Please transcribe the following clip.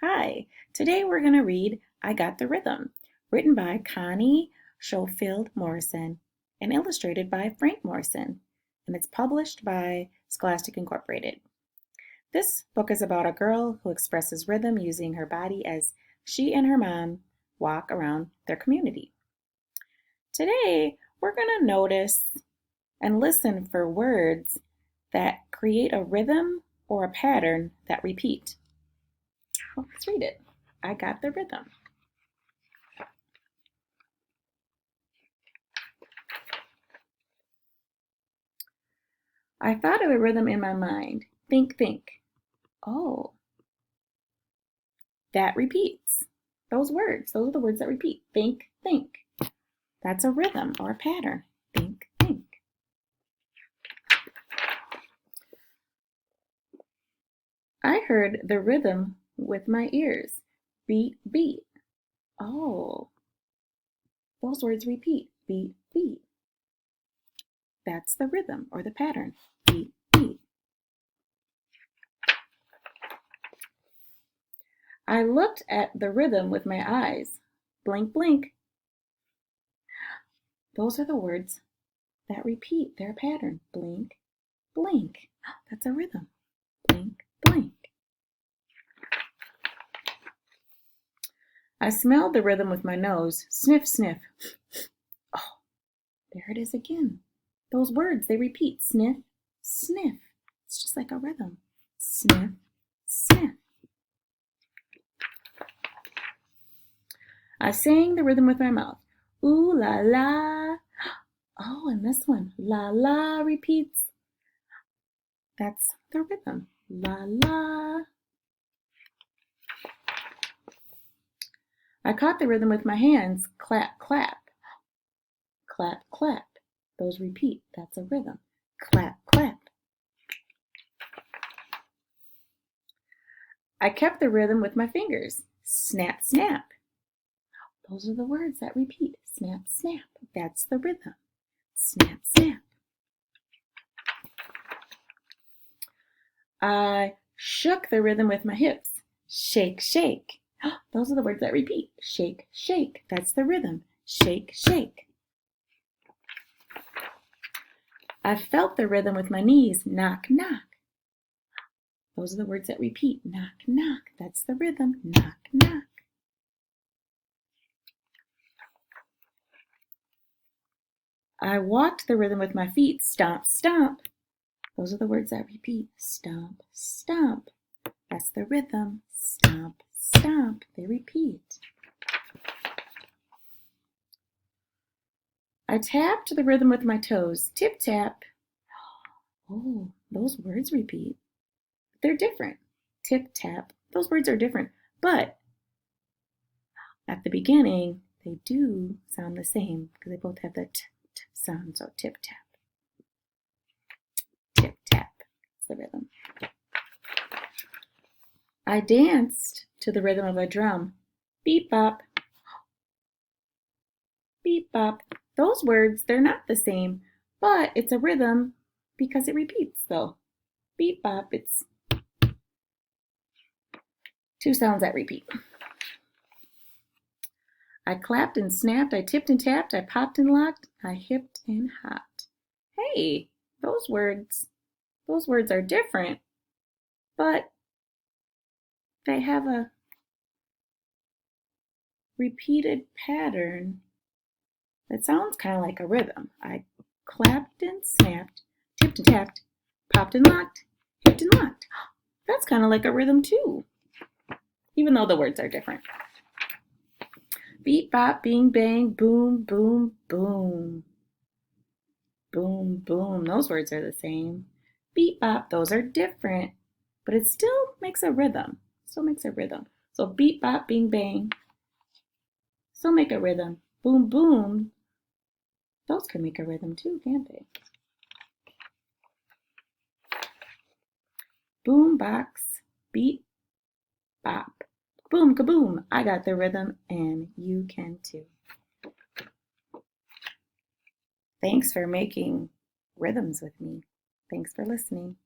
Hi, today we're going to read I Got the Rhythm, written by Connie Schofield Morrison and illustrated by Frank Morrison, and it's published by Scholastic Incorporated. This book is about a girl who expresses rhythm using her body as she and her mom walk around their community. Today, we're going to notice and listen for words that create a rhythm or a pattern that repeat. Well, let's read it. I got the rhythm. I thought of a rhythm in my mind. Think, think. Oh, that repeats. Those are the words that repeat. Think, think. That's a rhythm or a pattern. Think, think. I heard the rhythm with my ears. Beat, beat. Oh, those words repeat. Beat, beat. That's the rhythm or the pattern. Beat, beat. I looked at the rhythm with my eyes. Blink, blink. Those are the words that repeat their pattern. Blink, blink. That's a rhythm. Blink, blink. I smelled the rhythm with my nose. Sniff, sniff. Oh, there it is again. Those words, they repeat. Sniff, sniff. It's just like a rhythm. Sniff, sniff. I sang the rhythm with my mouth. Ooh la la. Oh, and this one. La la repeats. That's the rhythm. La la. I caught the rhythm with my hands. Clap, clap. Clap, clap. Those repeat. That's a rhythm. Clap, clap. I kept the rhythm with my fingers. Snap, snap. Those are the words that repeat. Snap, snap. That's the rhythm. Snap, snap. I shook the rhythm with my hips. Shake, shake. Those are the words that repeat. Shake, shake. That's the rhythm. Shake, shake. I felt the rhythm with my knees. Knock, knock. Those are the words that repeat. Knock, knock. That's the rhythm. Knock, knock. I walked the rhythm with my feet. Stomp, stomp. Those are the words that repeat. Stomp, stomp. That's the rhythm. Stomp, stomp. They repeat. I tapped the rhythm with my toes. Tip, tap. Oh, those words repeat. They're different. Tip, tap. Those words are different. But at the beginning, they do sound the same because they both have the t sound. So tip, tap. Tip, tap. It's the rhythm. I danced to the rhythm of a drum. Beep, bop. Beep, bop. Those words, they're not the same, but it's a rhythm because it repeats, though. Beep, bop, it's two sounds that repeat. I clapped and snapped, I tipped and tapped, I popped and locked, I hipped and hopped. Hey, those words are different, but they have a repeated pattern that sounds kind of like a rhythm. I clapped and snapped, tipped and tapped, popped and locked, hipped and locked. That's kind of like a rhythm too, even though the words are different. Beep, bop, bing, bang, boom, boom, boom. Boom, boom. Those words are the same. Beep, bop, those are different, but it still makes a rhythm. Still makes a rhythm. So beep, bop, bing, bang. Still make a rhythm. Boom, boom. Those can make a rhythm too, can't they? Boom, box, beep, bop. Boom, kaboom. I got the rhythm and you can too. Thanks for making rhythms with me. Thanks for listening.